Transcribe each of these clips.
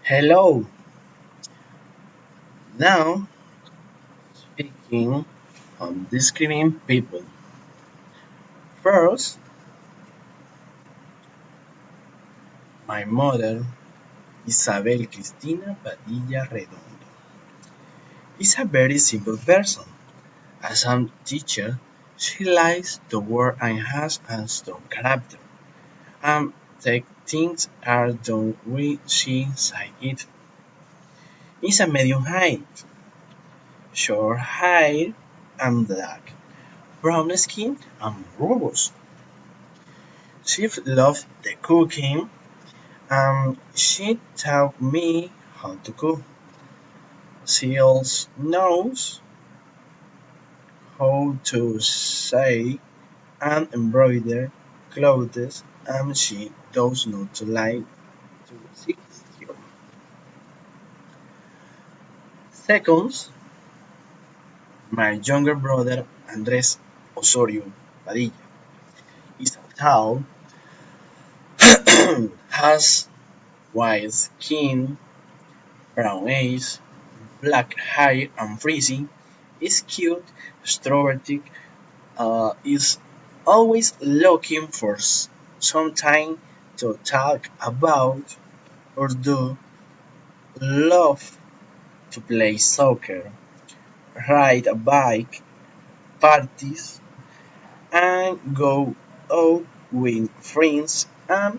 Hello. Now speaking on discriminating people. First, my mother, Isabel Cristina Padilla Redondo, is a very simple person. As a teacher, she likes to work and has a strong character. And take things are done when she says it. Is a medium height, short hair and black, brown skin and robust. She loves the cooking. She taught me how to cook. She also knows how to sew and embroider clothes, and she does not like to sit still. Second, my younger brother Andres Osorio Padilla is tall, has white skin, brown eyes, black hair and frizzy, is cute, extroverted, is always looking for something to talk about or do, love to play soccer, ride a bike, parties, and go out with friends and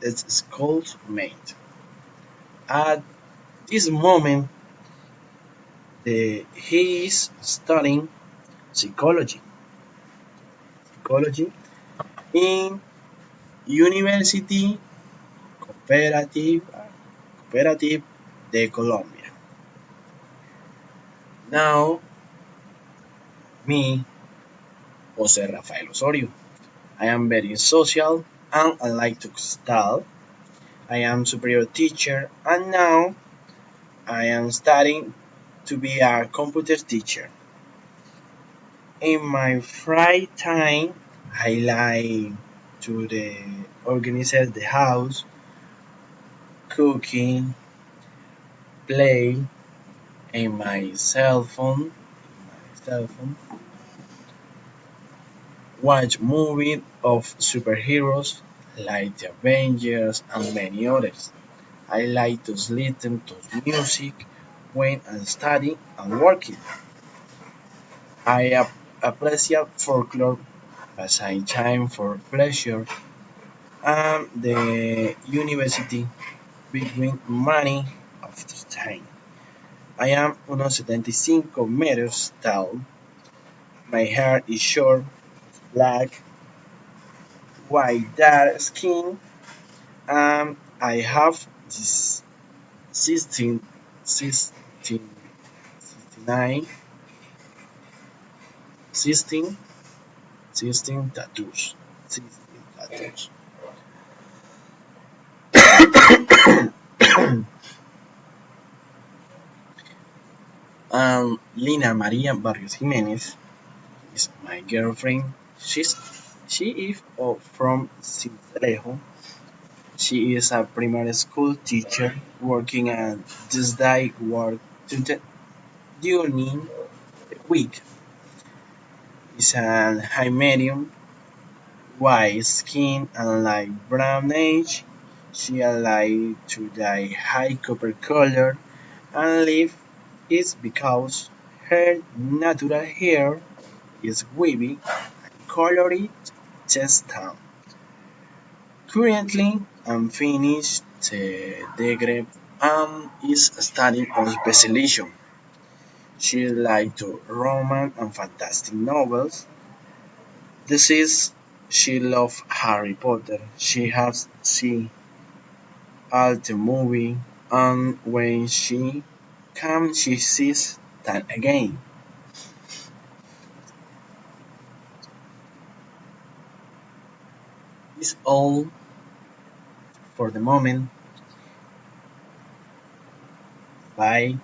its schoolmates. At this moment, he is studying psychology, psychology in University Cooperative de Colombia. Now, me, Jose Rafael Osorio. I am very social and I like to study. I am superior teacher and now I am studying to be a computer teacher. In my free time, I like to organize the house, cooking, play in my cell phone, watch movies of superheroes like the Avengers and many others. I like to listen to music when I'm studying and working. I appreciate folklore as a time for pleasure and the university between many of the time. I am 1,75 meters tall. My hair is short, black, white dark skin, and I have this 16, 16, 69, 16, 16 tattoos. 16 tattoos. Lina Maria Barrios Jimenez is my girlfriend. She is from Cincelejo. She is a primary school teacher working at this day work during the week. Is a high medium, white skin and light brown age. She allied to the high copper color and leaf is because her natural hair is wavy and colored chest down. Currently, I'm finished the degree and is studying on specialization. She likes to romance and fantastic novels. This is she loves Harry Potter. She has seen all the movie and when she can she sees that again. It's all for the moment. Bye.